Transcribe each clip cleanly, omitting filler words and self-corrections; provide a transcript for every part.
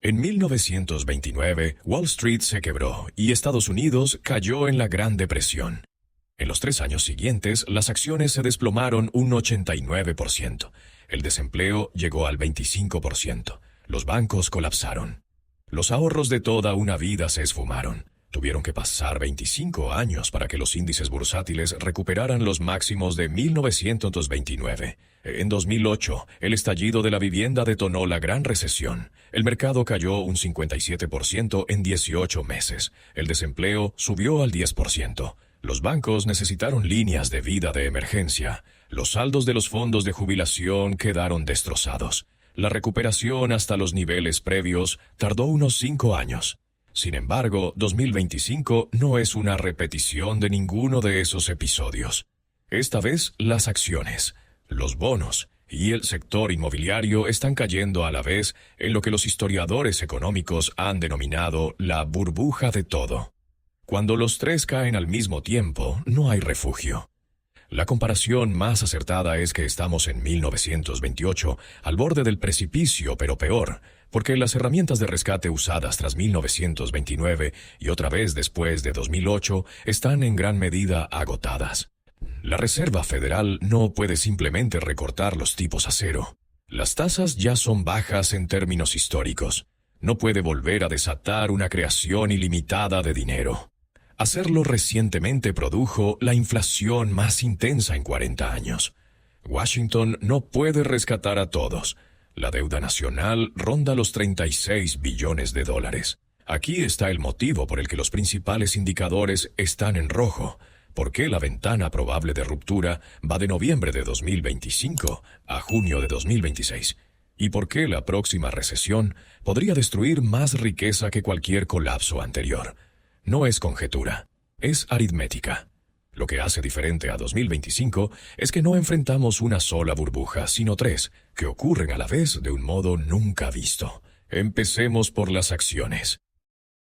En 1929, Wall Street se quebró y Estados Unidos cayó en la Gran Depresión. En los 3 años siguientes, las acciones se desplomaron un 89%. El desempleo llegó al 25%. Los bancos colapsaron. Los ahorros de toda una vida se esfumaron. Tuvieron que pasar 25 años para que los índices bursátiles recuperaran los máximos de 1929. En 2008, el estallido de la vivienda detonó la gran recesión. El mercado cayó un 57% en 18 meses. El desempleo subió al 10%. Los bancos necesitaron líneas de vida de emergencia. Los saldos de los fondos de jubilación quedaron destrozados. La recuperación hasta los niveles previos tardó unos 5 años. Sin embargo, 2025 no es una repetición de ninguno de esos episodios. Esta vez, las acciones, los bonos y el sector inmobiliario están cayendo a la vez en lo que los historiadores económicos han denominado la burbuja de todo. Cuando los tres caen al mismo tiempo, no hay refugio. La comparación más acertada es que estamos en 1928, al borde del precipicio, pero peor, porque las herramientas de rescate usadas tras 1929 y otra vez después de 2008 están en gran medida agotadas. La Reserva Federal no puede simplemente recortar los tipos a cero. Las tasas ya son bajas en términos históricos. No puede volver a desatar una creación ilimitada de dinero. Hacerlo recientemente produjo la inflación más intensa en 40 años. Washington no puede rescatar a todos. La deuda nacional ronda los 36 billones de dólares. Aquí está el motivo por el que los principales indicadores están en rojo. ¿Por qué la ventana probable de ruptura va de noviembre de 2025 a junio de 2026? ¿Y por qué la próxima recesión podría destruir más riqueza que cualquier colapso anterior? No es conjetura, es aritmética. Lo que hace diferente a 2025 es que no enfrentamos una sola burbuja, sino 3, que ocurren a la vez de un modo nunca visto. Empecemos por las acciones.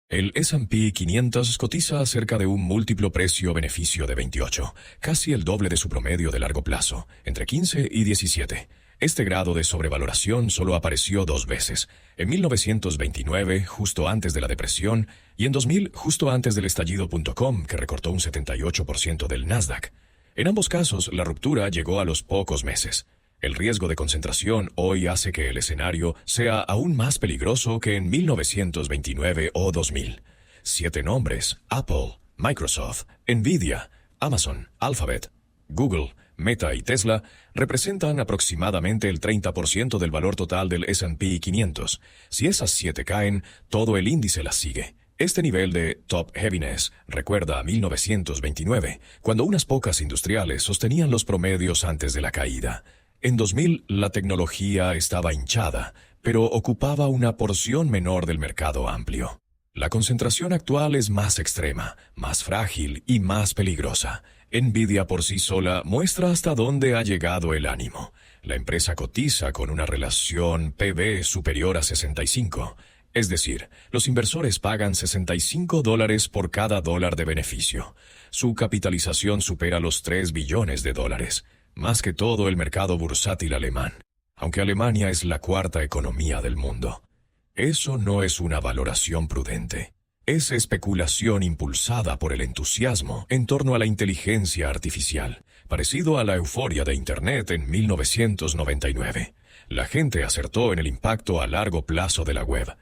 El S&P 500 cotiza acerca de un múltiplo precio-beneficio de 28, casi el doble de su promedio de largo plazo, entre 15 y 17. Este grado de sobrevaloración solo apareció 2 veces, en 1929, justo antes de la depresión, y en 2000, justo antes del estallido.com, que recortó un 78% del Nasdaq. En ambos casos, la ruptura llegó a los pocos meses. El riesgo de concentración hoy hace que el escenario sea aún más peligroso que en 1929 o 2000. 7 nombres: Apple, Microsoft, Nvidia, Amazon, Alphabet, Google, Meta y Tesla representan aproximadamente el 30% del valor total del S&P 500. Si esas 7 caen, todo el índice las sigue. Este nivel de top heaviness recuerda a 1929, cuando unas pocas industriales sostenían los promedios antes de la caída. En 2000, la tecnología estaba hinchada, pero ocupaba una porción menor del mercado amplio. La concentración actual es más extrema, más frágil y más peligrosa. Nvidia por sí sola muestra hasta dónde ha llegado el ánimo. La empresa cotiza con una relación P/B superior a 65. Es decir, los inversores pagan $65 por cada dólar de beneficio. Su capitalización supera los 3 billones de dólares, más que todo el mercado bursátil alemán, aunque Alemania es la 4ª economía del mundo. Eso no es una valoración prudente. Es especulación impulsada por el entusiasmo en torno a la inteligencia artificial, parecido a la euforia de Internet en 1999. La gente acertó en el impacto a largo plazo de la web.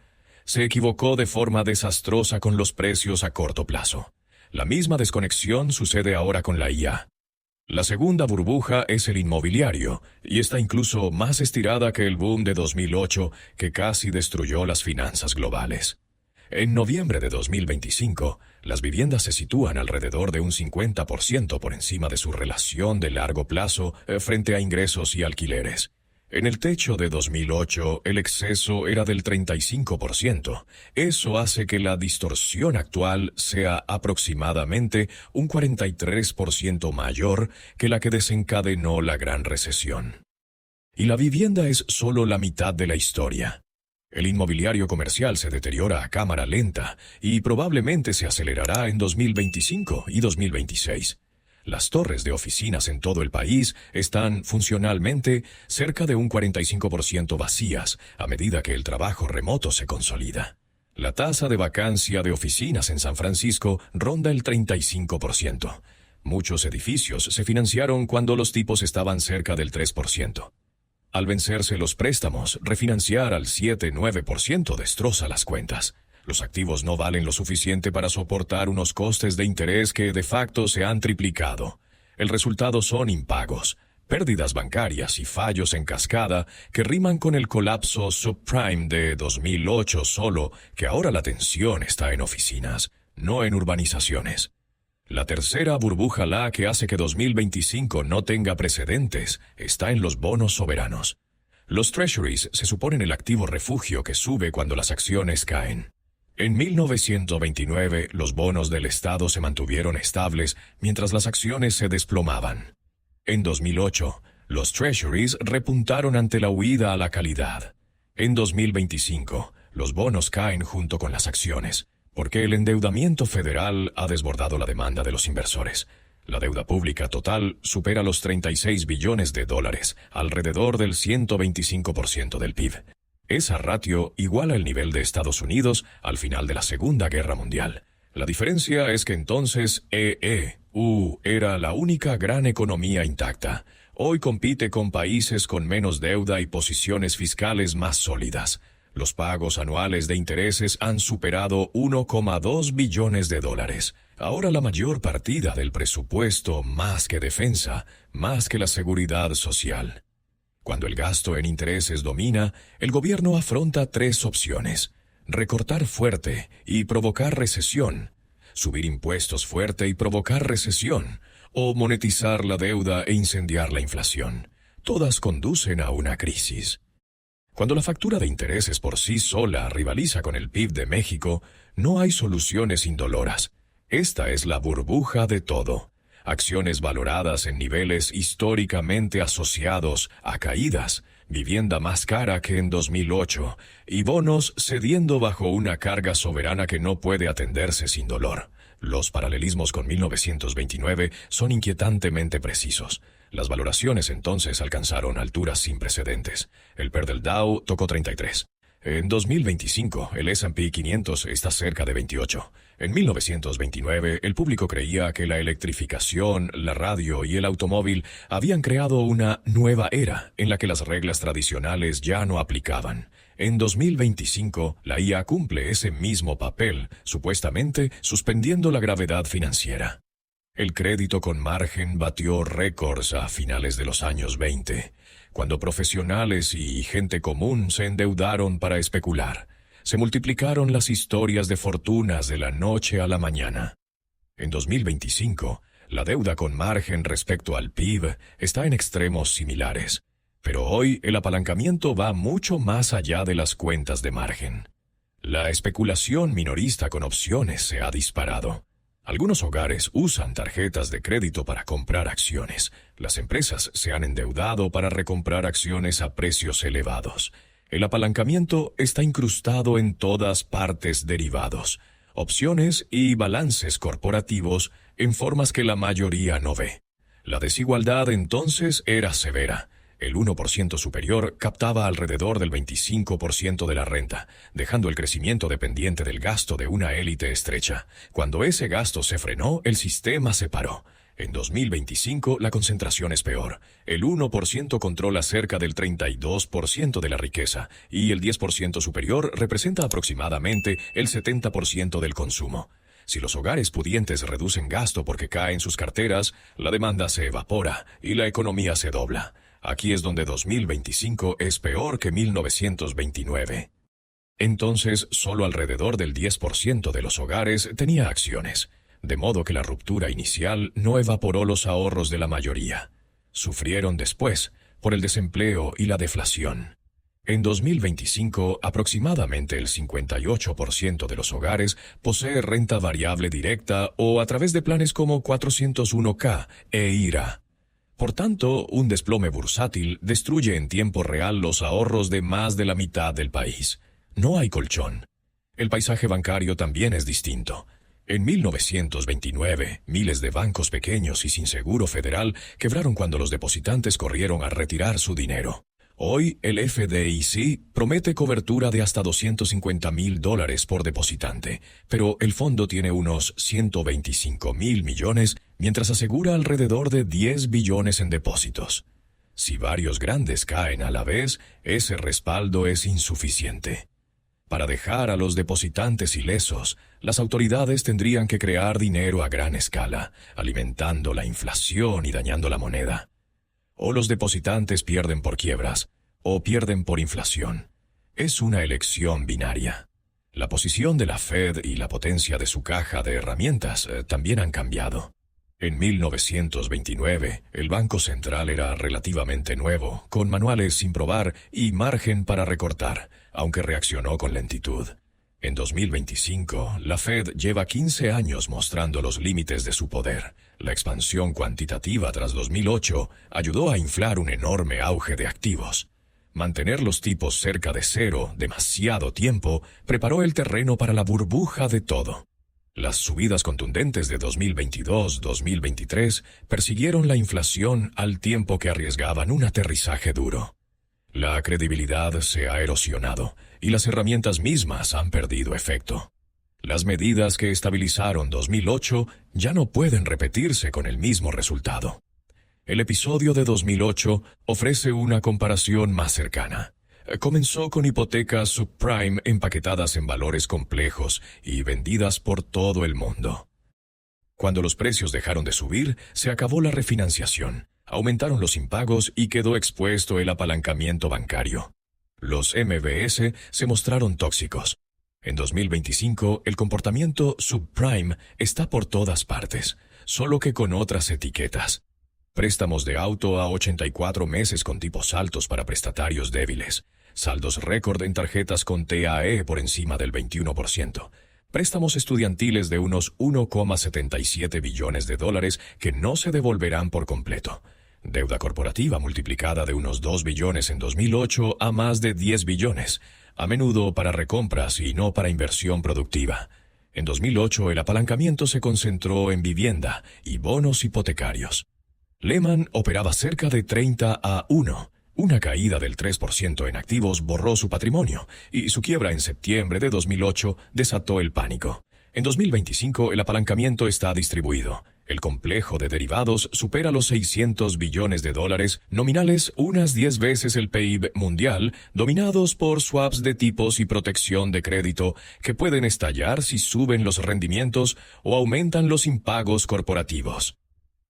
Se equivocó de forma desastrosa con los precios a corto plazo. La misma desconexión sucede ahora con la IA. La segunda burbuja es el inmobiliario, y está incluso más estirada que el boom de 2008, que casi destruyó las finanzas globales. En noviembre de 2025, las viviendas se sitúan alrededor de un 50% por encima de su relación de largo plazo frente a ingresos y alquileres. En el techo de 2008, el exceso era del 35%. Eso hace que la distorsión actual sea aproximadamente un 43% mayor que la que desencadenó la gran recesión. Y la vivienda es solo la mitad de la historia. El inmobiliario comercial se deteriora a cámara lenta y probablemente se acelerará en 2025 y 2026. Las torres de oficinas en todo el país están, funcionalmente, cerca de un 45% vacías a medida que el trabajo remoto se consolida. La tasa de vacancia de oficinas en San Francisco ronda el 35%. Muchos edificios se financiaron cuando los tipos estaban cerca del 3%. Al vencerse los préstamos, refinanciar al 7-9% destroza las cuentas. Los activos no valen lo suficiente para soportar unos costes de interés que de facto se han triplicado. El resultado son impagos, pérdidas bancarias y fallos en cascada que riman con el colapso subprime de 2008, solo que ahora la tensión está en oficinas, no en urbanizaciones. La tercera burbuja que hace que 2025 no tenga precedentes está en los bonos soberanos. Los treasuries se suponen el activo refugio que sube cuando las acciones caen. En 1929, los bonos del Estado se mantuvieron estables mientras las acciones se desplomaban. En 2008, los treasuries repuntaron ante la huida a la calidad. En 2025, los bonos caen junto con las acciones, porque el endeudamiento federal ha desbordado la demanda de los inversores. La deuda pública total supera los 36 billones de dólares, alrededor del 125% del PIB. Esa ratio iguala el nivel de Estados Unidos al final de la Segunda Guerra Mundial. La diferencia es que entonces EU era la única gran economía intacta. Hoy compite con países con menos deuda y posiciones fiscales más sólidas. Los pagos anuales de intereses han superado 1,2 billones de dólares. Ahora la mayor partida del presupuesto, más que defensa, más que la seguridad social. Cuando el gasto en intereses domina, el gobierno afronta tres opciones: recortar fuerte y provocar recesión, subir impuestos fuerte y provocar recesión, o monetizar la deuda e incendiar la inflación. Todas conducen a una crisis. Cuando la factura de intereses por sí sola rivaliza con el PIB de México, no hay soluciones indoloras. Esta es la burbuja de todo. Acciones valoradas en niveles históricamente asociados a caídas, vivienda más cara que en 2008, y bonos cediendo bajo una carga soberana que no puede atenderse sin dolor. Los paralelismos con 1929 son inquietantemente precisos. Las valoraciones entonces alcanzaron alturas sin precedentes. El PER del Dow tocó 33. En 2025, el S&P 500 está cerca de 28. En 1929, el público creía que la electrificación, la radio y el automóvil habían creado una nueva era en la que las reglas tradicionales ya no aplicaban. En 2025, la IA cumple ese mismo papel, supuestamente suspendiendo la gravedad financiera. El crédito con margen batió récords a finales de los años 20, cuando profesionales y gente común se endeudaron para especular. Se multiplicaron las historias de fortunas de la noche a la mañana. En 2025, la deuda con margen respecto al PIB está en extremos similares, pero hoy el apalancamiento va mucho más allá de las cuentas de margen. La especulación minorista con opciones se ha disparado. Algunos hogares usan tarjetas de crédito para comprar acciones. Las empresas se han endeudado para recomprar acciones a precios elevados. El apalancamiento está incrustado en todas partes: derivados, opciones y balances corporativos en formas que la mayoría no ve. La desigualdad entonces era severa. El 1% superior captaba alrededor del 25% de la renta, dejando el crecimiento dependiente del gasto de una élite estrecha. Cuando ese gasto se frenó, el sistema se paró. En 2025, la concentración es peor. El 1% controla cerca del 32% de la riqueza, y el 10% superior representa aproximadamente el 70% del consumo. Si los hogares pudientes reducen gasto porque caen sus carteras, la demanda se evapora y la economía se dobla. Aquí es donde 2025 es peor que 1929. Entonces, solo alrededor del 10% de los hogares tenía acciones, de modo que la ruptura inicial no evaporó los ahorros de la mayoría. Sufrieron después por el desempleo y la deflación. En 2025, aproximadamente el 58% de los hogares posee renta variable directa o a través de planes como 401k e IRA. Por tanto, un desplome bursátil destruye en tiempo real los ahorros de más de la mitad del país. No hay colchón. El paisaje bancario también es distinto. En 1929, miles de bancos pequeños y sin seguro federal quebraron cuando los depositantes corrieron a retirar su dinero. Hoy, el FDIC promete cobertura de hasta $250,000 por depositante, pero el fondo tiene unos 125,000 millones, mientras asegura alrededor de 10 billones en depósitos. Si varios grandes caen a la vez, ese respaldo es insuficiente. Para dejar a los depositantes ilesos, las autoridades tendrían que crear dinero a gran escala, alimentando la inflación y dañando la moneda. O los depositantes pierden por quiebras, o pierden por inflación. Es una elección binaria. La posición de la Fed y la potencia de su caja de herramientas también han cambiado. En 1929, el Banco Central era relativamente nuevo, con manuales sin probar y margen para recortar, aunque reaccionó con lentitud. En 2025, la Fed lleva 15 años mostrando los límites de su poder. La expansión cuantitativa tras 2008 ayudó a inflar un enorme auge de activos. Mantener los tipos cerca de cero demasiado tiempo preparó el terreno para la burbuja de todo. Las subidas contundentes de 2022-2023 persiguieron la inflación al tiempo que arriesgaban un aterrizaje duro. La credibilidad se ha erosionado y las herramientas mismas han perdido efecto. Las medidas que estabilizaron 2008 ya no pueden repetirse con el mismo resultado. El episodio de 2008 ofrece una comparación más cercana. Comenzó con hipotecas subprime empaquetadas en valores complejos y vendidas por todo el mundo. Cuando los precios dejaron de subir, se acabó la refinanciación, aumentaron los impagos y quedó expuesto el apalancamiento bancario. Los MBS se mostraron tóxicos. En 2025, el comportamiento subprime está por todas partes, solo que con otras etiquetas. Préstamos de auto a 84 meses con tipos altos para prestatarios débiles. Saldos récord en tarjetas con TAE por encima del 21%. Préstamos estudiantiles de unos 1,77 billones de dólares que no se devolverán por completo. Deuda corporativa multiplicada de unos 2 billones en 2008 a más de 10 billones, a menudo para recompras y no para inversión productiva. En 2008 el apalancamiento se concentró en vivienda y bonos hipotecarios. Lehman operaba cerca de 30-1. Una caída del 3% en activos borró su patrimonio, y su quiebra en septiembre de 2008 desató el pánico. En 2025 el apalancamiento está distribuido. El complejo de derivados supera los 600 billones de dólares, nominales unas 10 veces el PIB mundial, dominados por swaps de tipos y protección de crédito que pueden estallar si suben los rendimientos o aumentan los impagos corporativos.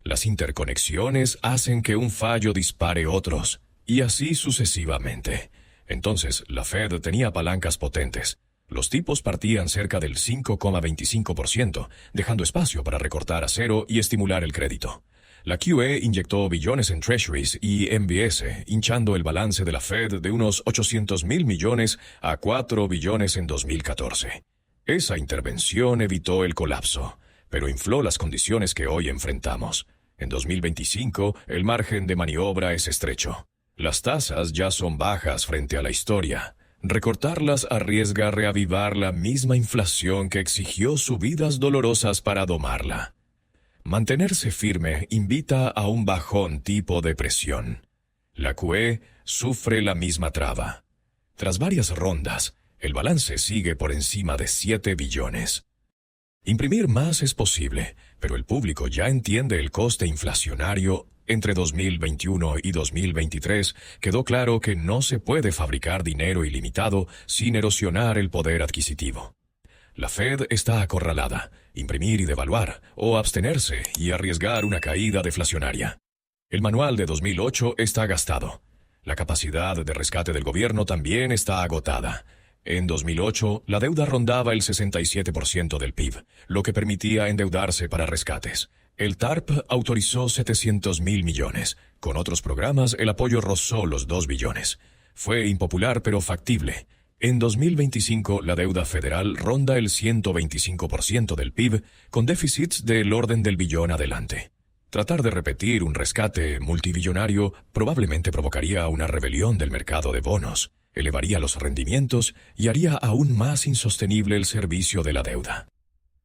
Las interconexiones hacen que un fallo dispare otros, y así sucesivamente. Entonces, la Fed tenía palancas potentes. Los tipos partían cerca del 5,25%, dejando espacio para recortar a cero y estimular el crédito. La QE inyectó billones en Treasuries y MBS, hinchando el balance de la Fed de unos 800,000 millones a 4 billones en 2014. Esa intervención evitó el colapso, pero infló las condiciones que hoy enfrentamos. En 2025, el margen de maniobra es estrecho. Las tasas ya son bajas frente a la historia. Recortarlas arriesga reavivar la misma inflación que exigió subidas dolorosas para domarla. Mantenerse firme invita a un bajón tipo de presión. La QE sufre la misma traba. Tras varias rondas, el balance sigue por encima de 7 billones. Imprimir más es posible, pero el público ya entiende el coste inflacionario. Entre 2021 y 2023 quedó claro que no se puede fabricar dinero ilimitado sin erosionar el poder adquisitivo. La Fed está acorralada, imprimir y devaluar, o abstenerse y arriesgar una caída deflacionaria. El manual de 2008 está gastado. La capacidad de rescate del gobierno también está agotada. En 2008, la deuda rondaba el 67% del PIB, lo que permitía endeudarse para rescates. El TARP autorizó 700,000 millones. Con otros programas, el apoyo rozó los 2 billones. Fue impopular pero factible. En 2025, la deuda federal ronda el 125% del PIB, con déficits del orden del billón adelante. Tratar de repetir un rescate multibillonario probablemente provocaría una rebelión del mercado de bonos, elevaría los rendimientos y haría aún más insostenible el servicio de la deuda.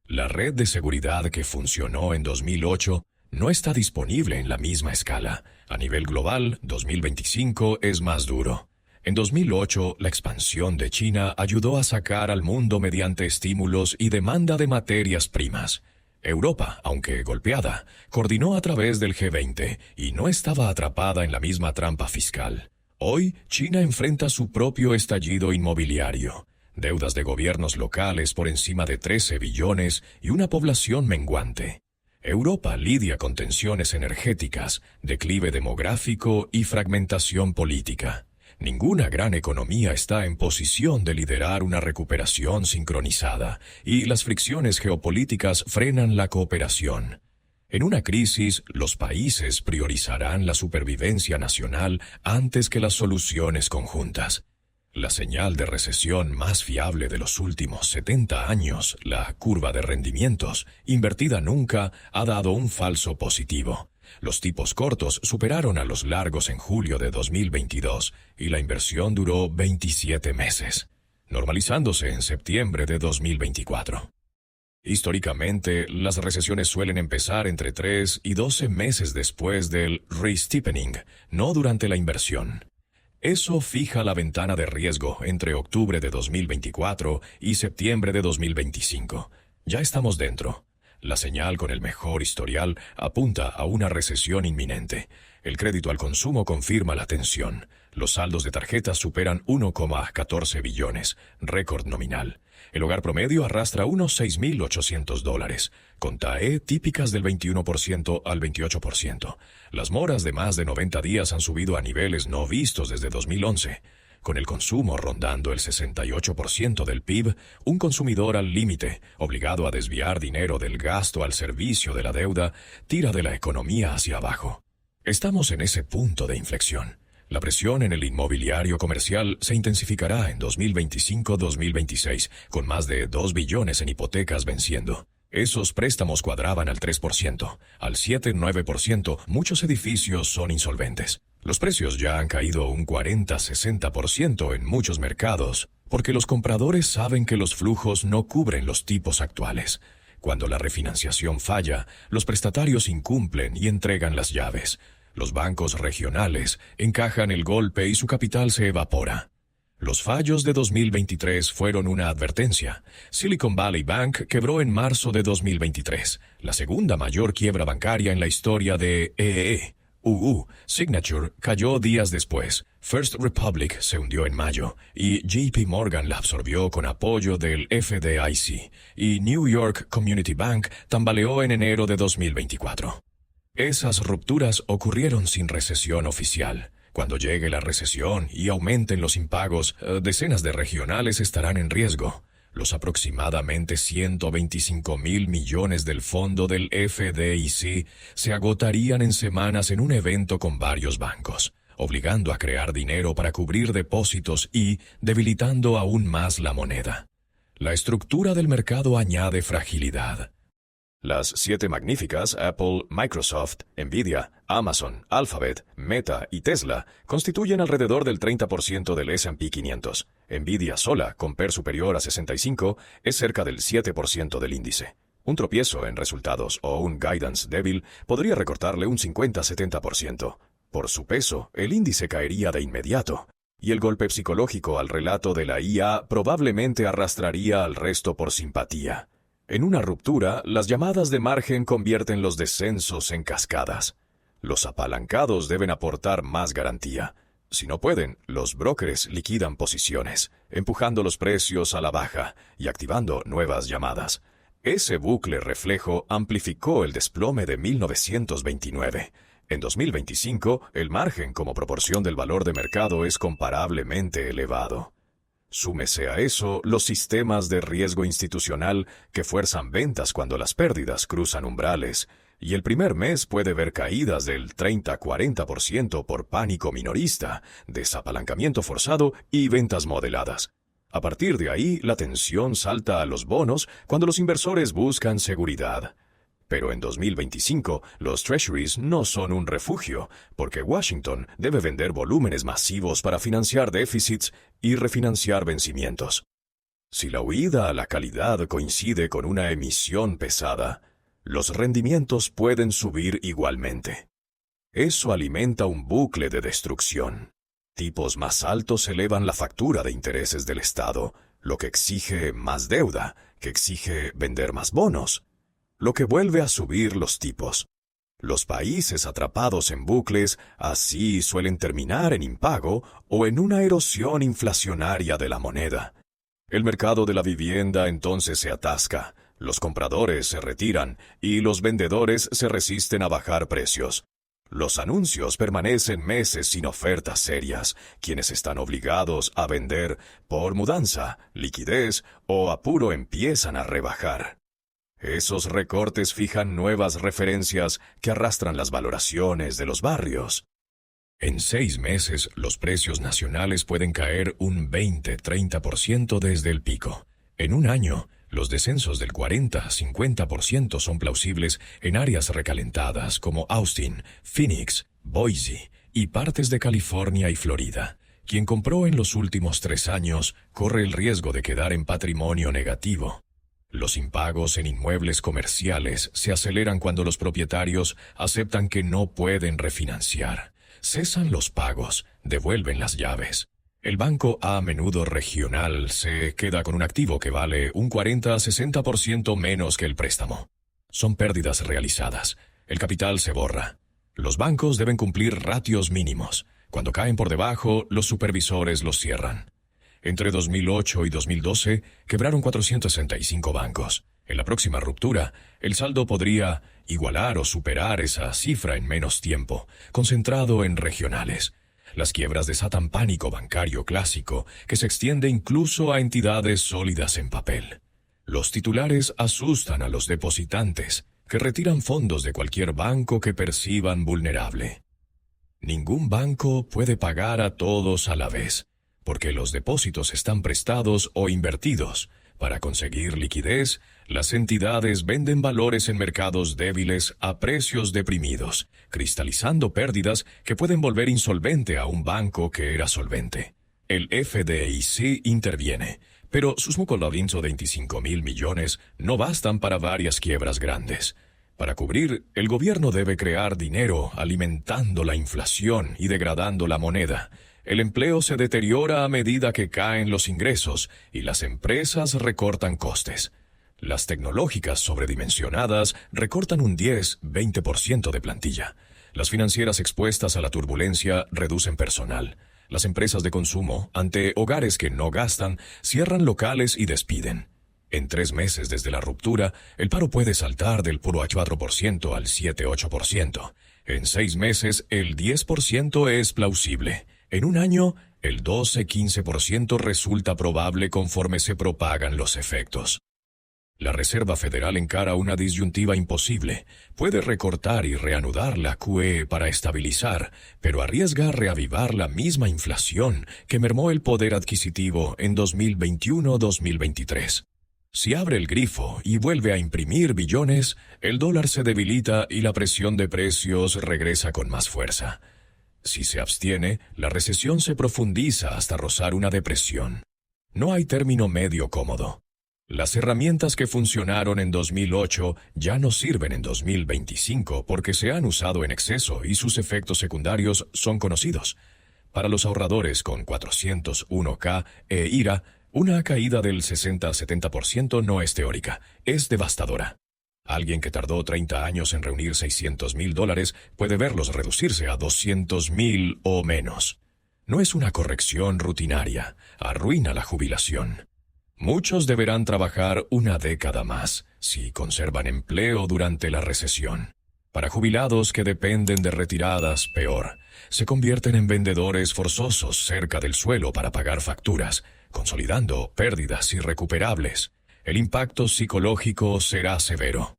La red de seguridad que funcionó en 2008 no está disponible en la misma escala. A nivel global, 2025 es más duro. En 2008, la expansión de China ayudó a sacar al mundo mediante estímulos y demanda de materias primas. Europa, aunque golpeada, coordinó a través del G20 y no estaba atrapada en la misma trampa fiscal. Hoy, China enfrenta su propio estallido inmobiliario, deudas de gobiernos locales por encima de 13 billones y una población menguante. Europa lidia con tensiones energéticas, declive demográfico y fragmentación política. Ninguna gran economía está en posición de liderar una recuperación sincronizada, y las fricciones geopolíticas frenan la cooperación. En una crisis, los países priorizarán la supervivencia nacional antes que las soluciones conjuntas. La señal de recesión más fiable de los últimos 70 años, la curva de rendimientos, invertida nunca, ha dado un falso positivo. Los tipos cortos superaron a los largos en julio de 2022 y la inversión duró 27 meses, normalizándose en septiembre de 2024. Históricamente, las recesiones suelen empezar entre 3 y 12 meses después del re-steepening, no durante la inversión. Eso fija la ventana de riesgo entre octubre de 2024 y septiembre de 2025. Ya estamos dentro. La señal con el mejor historial apunta a una recesión inminente. El crédito al consumo confirma la tensión. Los saldos de tarjetas superan 1,14 billones, récord nominal. El hogar promedio arrastra unos $6.800, con TAE típicas del 21% al 28%. Las moras de más de 90 días han subido a niveles no vistos desde 2011. Con el consumo rondando el 68% del PIB, un consumidor al límite, obligado a desviar dinero del gasto al servicio de la deuda, tira de la economía hacia abajo. Estamos en ese punto de inflexión. La presión en el inmobiliario comercial se intensificará en 2025-2026, con más de 2 billones en hipotecas venciendo. Esos préstamos cuadraban al 3%, al 7-9% muchos edificios son insolventes. Los precios ya han caído un 40-60% en muchos mercados, porque los compradores saben que los flujos no cubren los tipos actuales. Cuando la refinanciación falla, los prestatarios incumplen y entregan las llaves. Los bancos regionales encajan el golpe y su capital se evapora. Los fallos de 2023 fueron una advertencia. Silicon Valley Bank quebró en marzo de 2023, la segunda mayor quiebra bancaria en la historia de EE. Signature cayó días después. First Republic se hundió en mayo y JP Morgan la absorbió con apoyo del FDIC, y New York Community Bank tambaleó en enero de 2024. Esas rupturas ocurrieron sin recesión oficial. Cuando llegue la recesión y aumenten los impagos, decenas de regionales estarán en riesgo. Los aproximadamente 125.000 millones del fondo del FDIC se agotarían en semanas en un evento con varios bancos, obligando a crear dinero para cubrir depósitos y debilitando aún más la moneda. La estructura del mercado añade fragilidad. Las 7 magníficas, Apple, Microsoft, Nvidia, Amazon, Alphabet, Meta y Tesla, constituyen alrededor del 30% del S&P 500. Nvidia sola, con PER superior a 65, es cerca del 7% del índice. Un tropiezo en resultados o un guidance débil podría recortarle un 50-70%. Por su peso, el índice caería de inmediato, y el golpe psicológico al relato de la IA probablemente arrastraría al resto por simpatía. En una ruptura, las llamadas de margen convierten los descensos en cascadas. Los apalancados deben aportar más garantía. Si no pueden, los brokers liquidan posiciones, empujando los precios a la baja y activando nuevas llamadas. Ese bucle reflejo amplificó el desplome de 1929. En 2025, el margen como proporción del valor de mercado es comparablemente elevado. Súmese a eso los sistemas de riesgo institucional que fuerzan ventas cuando las pérdidas cruzan umbrales, y el primer mes puede ver caídas del 30-40% por pánico minorista, desapalancamiento forzado y ventas modeladas. A partir de ahí, la tensión salta a los bonos cuando los inversores buscan seguridad. Pero en 2025, los treasuries no son un refugio, porque Washington debe vender volúmenes masivos para financiar déficits y refinanciar vencimientos. Si la huida a la calidad coincide con una emisión pesada, los rendimientos pueden subir igualmente. Eso alimenta un bucle de destrucción. Tipos más altos elevan la factura de intereses del Estado, lo que exige más deuda, que exige vender más bonos, lo que vuelve a subir los tipos. Los países atrapados en bucles así suelen terminar en impago o en una erosión inflacionaria de la moneda. El mercado de la vivienda entonces se atasca, los compradores se retiran y los vendedores se resisten a bajar precios. Los anuncios permanecen meses sin ofertas serias, quienes están obligados a vender por mudanza, liquidez o apuro empiezan a rebajar. Esos recortes fijan nuevas referencias que arrastran las valoraciones de los barrios. En 6 meses, los precios nacionales pueden caer un 20-30% desde el pico. En un año, los descensos del 40-50% son plausibles en áreas recalentadas como Austin, Phoenix, Boise y partes de California y Florida. Quien compró en los últimos 3 años corre el riesgo de quedar en patrimonio negativo. Los impagos en inmuebles comerciales se aceleran cuando los propietarios aceptan que no pueden refinanciar. Cesan los pagos, devuelven las llaves. El banco, a menudo regional, se queda con un activo que vale un 40-60% menos que el préstamo. Son pérdidas realizadas. El capital se borra. Los bancos deben cumplir ratios mínimos. Cuando caen por debajo, los supervisores los cierran. Entre 2008 y 2012, quebraron 465 bancos. En la próxima ruptura, el saldo podría igualar o superar esa cifra en menos tiempo, concentrado en regionales. Las quiebras desatan pánico bancario clásico, que se extiende incluso a entidades sólidas en papel. Los titulares asustan a los depositantes, que retiran fondos de cualquier banco que perciban vulnerable. Ningún banco puede pagar a todos a la vez, porque los depósitos están prestados o invertidos. Para conseguir liquidez, las entidades venden valores en mercados débiles a precios deprimidos, cristalizando pérdidas que pueden volver insolvente a un banco que era solvente. El FDIC interviene, pero sus mucolavins o 25,000 millones no bastan para varias quiebras grandes. Para cubrir, el gobierno debe crear dinero alimentando la inflación y degradando la moneda. El empleo se deteriora a medida que caen los ingresos y las empresas recortan costes. Las tecnológicas sobredimensionadas recortan un 10-20% de plantilla. Las financieras expuestas a la turbulencia reducen personal. Las empresas de consumo, ante hogares que no gastan, cierran locales y despiden. En 3 meses desde la ruptura, el paro puede saltar del puro 4% al 7-8%. En 6 meses, el 10% es plausible. En un año, el 12-15% resulta probable conforme se propagan los efectos. La Reserva Federal encara una disyuntiva imposible. Puede recortar y reanudar la QE para estabilizar, pero arriesga reavivar la misma inflación que mermó el poder adquisitivo en 2021-2023. Si abre el grifo y vuelve a imprimir billones, el dólar se debilita y la presión de precios regresa con más fuerza. Si se abstiene, la recesión se profundiza hasta rozar una depresión. No hay término medio cómodo. Las herramientas que funcionaron en 2008 ya no sirven en 2025 porque se han usado en exceso y sus efectos secundarios son conocidos. Para los ahorradores con 401k e IRA, una caída del 60-70% no es teórica, es devastadora. Alguien que tardó 30 años en reunir $600,000 puede verlos reducirse a 200,000 o menos. No es una corrección rutinaria, arruina la jubilación. Muchos deberán trabajar una década más, si conservan empleo durante la recesión. Para jubilados que dependen de retiradas, peor. Se convierten en vendedores forzosos cerca del suelo para pagar facturas, consolidando pérdidas irrecuperables. El impacto psicológico será severo.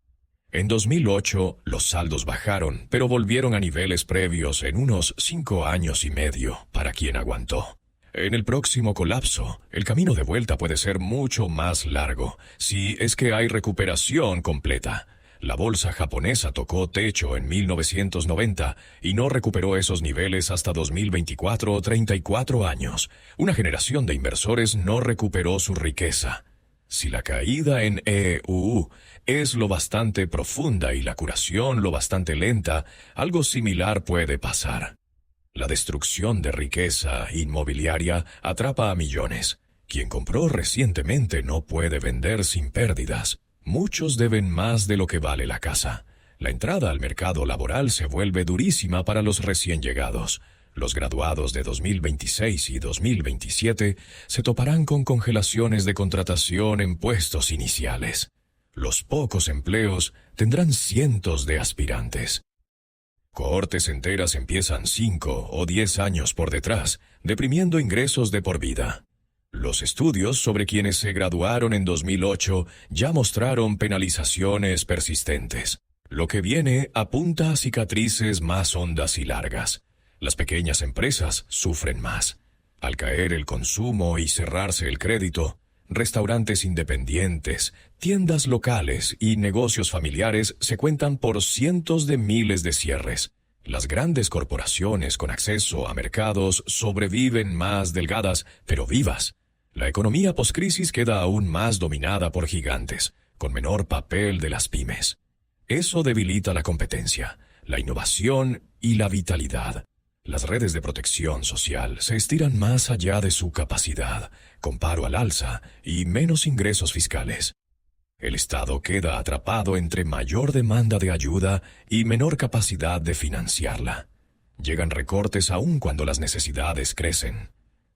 En 2008, los saldos bajaron, pero volvieron a niveles previos en unos 5 años y medio, para quien aguantó. En el próximo colapso, el camino de vuelta puede ser mucho más largo, si es que hay recuperación completa. La bolsa japonesa tocó techo en 1990 y no recuperó esos niveles hasta 2024, 34 años. Una generación de inversores no recuperó su riqueza. Si la caída en EU es lo bastante profunda y la curación lo bastante lenta, algo similar puede pasar. La destrucción de riqueza inmobiliaria atrapa a millones. Quien compró recientemente no puede vender sin pérdidas. Muchos deben más de lo que vale la casa. La entrada al mercado laboral se vuelve durísima para los recién llegados. Los graduados de 2026 y 2027 se toparán con congelaciones de contratación en puestos iniciales. Los pocos empleos tendrán cientos de aspirantes. Cohortes enteras empiezan 5 o 10 años por detrás, deprimiendo ingresos de por vida. Los estudios sobre quienes se graduaron en 2008 ya mostraron penalizaciones persistentes. Lo que viene apunta a cicatrices más hondas y largas. Las pequeñas empresas sufren más. Al caer el consumo y cerrarse el crédito, restaurantes independientes, tiendas locales y negocios familiares se cuentan por cientos de miles de cierres. Las grandes corporaciones con acceso a mercados sobreviven más delgadas, pero vivas. La economía poscrisis queda aún más dominada por gigantes, con menor papel de las pymes. Eso debilita la competencia, la innovación y la vitalidad. Las redes de protección social se estiran más allá de su capacidad, con paro al alza y menos ingresos fiscales. El Estado queda atrapado entre mayor demanda de ayuda y menor capacidad de financiarla. Llegan recortes aún cuando las necesidades crecen.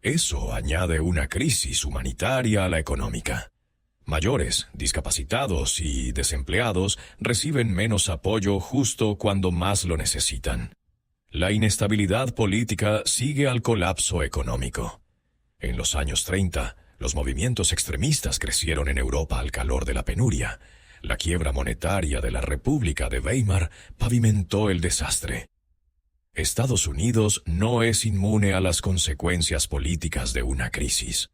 Eso añade una crisis humanitaria a la económica. Mayores, discapacitados y desempleados reciben menos apoyo justo cuando más lo necesitan. La inestabilidad política sigue al colapso económico. En los años 30, los movimientos extremistas crecieron en Europa al calor de la penuria. La quiebra monetaria de la República de Weimar pavimentó el desastre. Estados Unidos no es inmune a las consecuencias políticas de una crisis.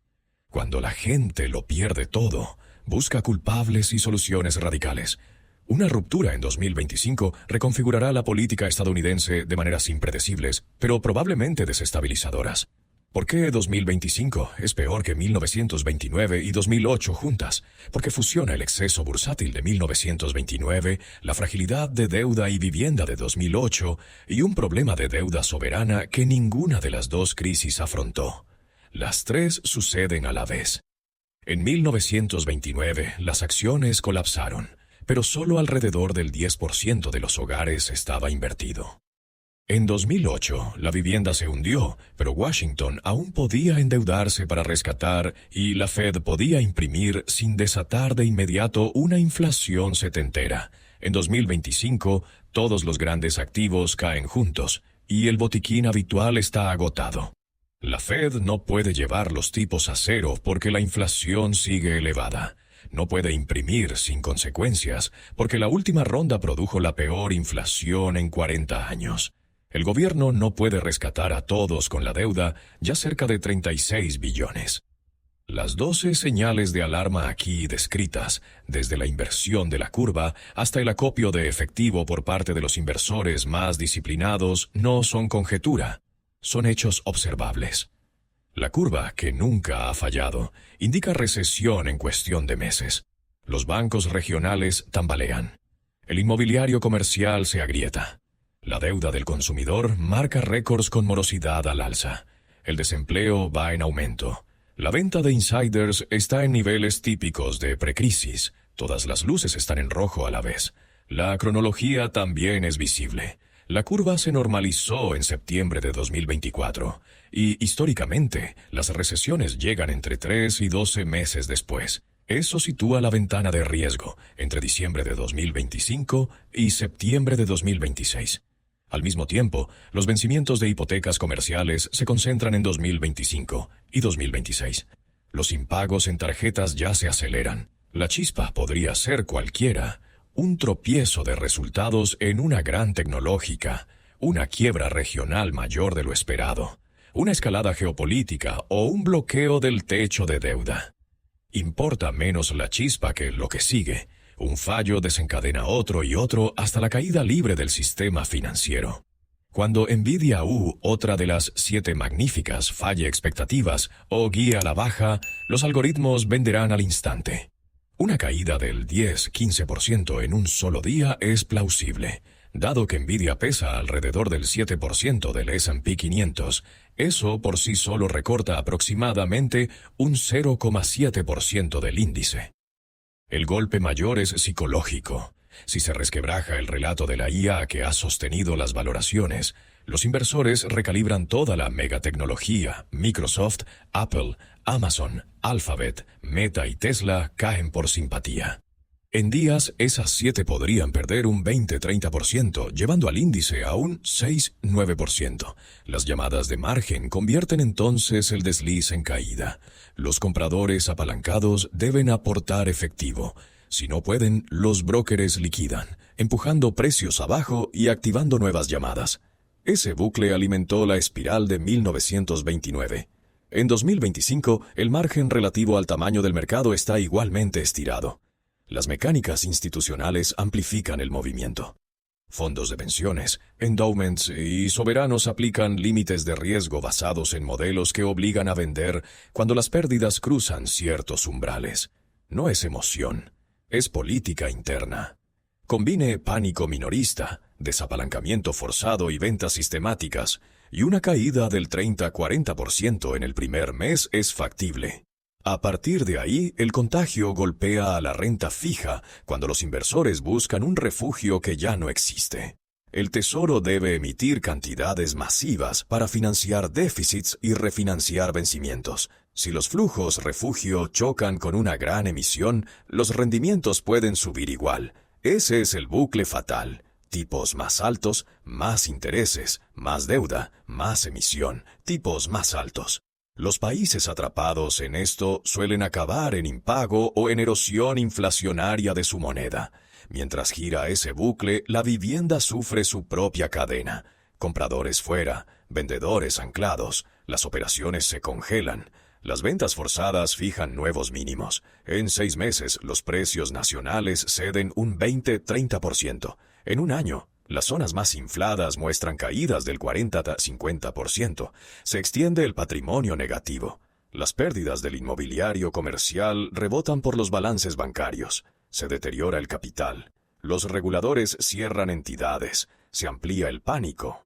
Cuando la gente lo pierde todo, busca culpables y soluciones radicales. Una ruptura en 2025 reconfigurará la política estadounidense de maneras impredecibles, pero probablemente desestabilizadoras. ¿Por qué 2025 es peor que 1929 y 2008 juntas? Porque fusiona el exceso bursátil de 1929, la fragilidad de deuda y vivienda de 2008 y un problema de deuda soberana que ninguna de las dos crisis afrontó. Las tres suceden a la vez. En 1929 las acciones colapsaron, pero solo alrededor del 10% de los hogares estaba invertido. En 2008, la vivienda se hundió, pero Washington aún podía endeudarse para rescatar y la Fed podía imprimir sin desatar de inmediato una inflación setentera. En 2025, todos los grandes activos caen juntos y el botiquín habitual está agotado. La Fed no puede llevar los tipos a cero porque la inflación sigue elevada. No puede imprimir sin consecuencias porque la última ronda produjo la peor inflación en 40 años. El gobierno no puede rescatar a todos con la deuda, ya cerca de 36 billones. Las 12 señales de alarma aquí descritas, desde la inversión de la curva hasta el acopio de efectivo por parte de los inversores más disciplinados, no son conjetura, son hechos observables. La curva, que nunca ha fallado, indica recesión en cuestión de meses. Los bancos regionales tambalean. El inmobiliario comercial se agrieta. La deuda del consumidor marca récords con morosidad al alza. El desempleo va en aumento. La venta de insiders está en niveles típicos de precrisis. Todas las luces están en rojo a la vez. La cronología también es visible. La curva se normalizó en septiembre de 2024 y, históricamente, las recesiones llegan entre 3 y 12 meses después. Eso sitúa la ventana de riesgo entre diciembre de 2025 y septiembre de 2026. Al mismo tiempo, los vencimientos de hipotecas comerciales se concentran en 2025 y 2026. Los impagos en tarjetas ya se aceleran. La chispa podría ser cualquiera. Un tropiezo de resultados en una gran tecnológica, una quiebra regional mayor de lo esperado, una escalada geopolítica o un bloqueo del techo de deuda. Importa menos la chispa que lo que sigue. Un fallo desencadena otro y otro hasta la caída libre del sistema financiero. Cuando Nvidia U, otra de las 7 magníficas, falle expectativas o guíe a la baja, los algoritmos venderán al instante. Una caída del 10-15% en un solo día es plausible. Dado que Nvidia pesa alrededor del 7% del S&P 500, eso por sí solo recorta aproximadamente un 0,7% del índice. El golpe mayor es psicológico. Si se resquebraja el relato de la IA que ha sostenido las valoraciones, los inversores recalibran toda la megatecnología. Microsoft, Apple, Amazon, Alphabet, Meta y Tesla caen por simpatía. En días, esas 7 podrían perder un 20-30%, llevando al índice a un 6-9%. Las llamadas de margen convierten entonces el desliz en caída. Los compradores apalancados deben aportar efectivo. Si no pueden, los brokers liquidan, empujando precios abajo y activando nuevas llamadas. Ese bucle alimentó la espiral de 1929. En 2025, el margen relativo al tamaño del mercado está igualmente estirado. Las mecánicas institucionales amplifican el movimiento. Fondos de pensiones, endowments y soberanos aplican límites de riesgo basados en modelos que obligan a vender cuando las pérdidas cruzan ciertos umbrales. No es emoción, es política interna. Combine pánico minorista, desapalancamiento forzado y ventas sistemáticas, y una caída del 30-40% en el primer mes es factible. A partir de ahí, el contagio golpea a la renta fija cuando los inversores buscan un refugio que ya no existe. El Tesoro debe emitir cantidades masivas para financiar déficits y refinanciar vencimientos. Si los flujos refugio chocan con una gran emisión, los rendimientos pueden subir igual. Ese es el bucle fatal. Tipos más altos, más intereses, más deuda, más emisión, tipos más altos. Los países atrapados en esto suelen acabar en impago o en erosión inflacionaria de su moneda. Mientras gira ese bucle, la vivienda sufre su propia cadena. Compradores fuera, vendedores anclados, las operaciones se congelan. Las ventas forzadas fijan nuevos mínimos. En 6 meses, los precios nacionales ceden un 20-30%. En un año, las zonas más infladas muestran caídas del 40-50%. Se extiende el patrimonio negativo. Las pérdidas del inmobiliario comercial rebotan por los balances bancarios. Se deteriora el capital. Los reguladores cierran entidades. Se amplía el pánico.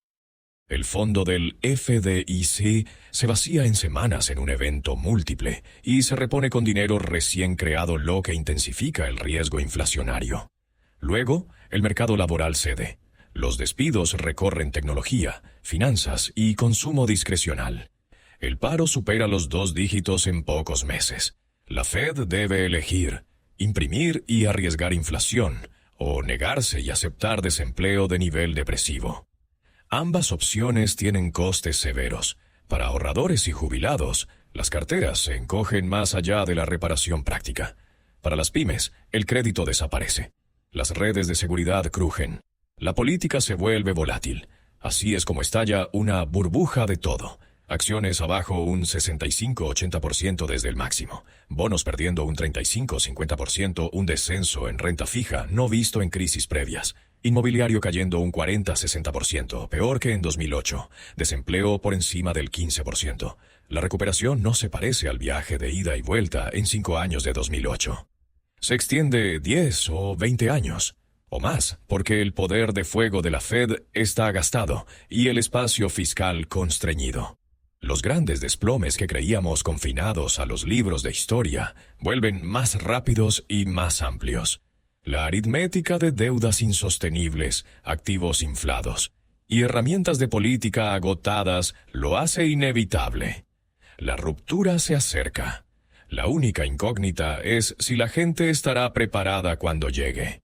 El fondo del FDIC se vacía en semanas en un evento múltiple y se repone con dinero recién creado, lo que intensifica el riesgo inflacionario. Luego, el mercado laboral cede. Los despidos recorren tecnología, finanzas y consumo discrecional. El paro supera los 2 dígitos en pocos meses. La Fed debe elegir, imprimir y arriesgar inflación, o negarse y aceptar desempleo de nivel depresivo. Ambas opciones tienen costes severos. Para ahorradores y jubilados, las carteras se encogen más allá de la reparación práctica. Para las pymes, el crédito desaparece. Las redes de seguridad crujen. La política se vuelve volátil. Así es como estalla una burbuja de todo. Acciones abajo un 65-80% desde el máximo. Bonos perdiendo un 35-50%, un descenso en renta fija no visto en crisis previas. Inmobiliario cayendo un 40-60%, peor que en 2008. Desempleo por encima del 15%. La recuperación no se parece al viaje de ida y vuelta en 5 años de 2008. Se extiende 10 o 20 años. O más, porque el poder de fuego de la Fed está gastado y el espacio fiscal constreñido. Los grandes desplomes que creíamos confinados a los libros de historia vuelven más rápidos y más amplios. La aritmética de deudas insostenibles, activos inflados y herramientas de política agotadas lo hace inevitable. La ruptura se acerca. La única incógnita es si la gente estará preparada cuando llegue.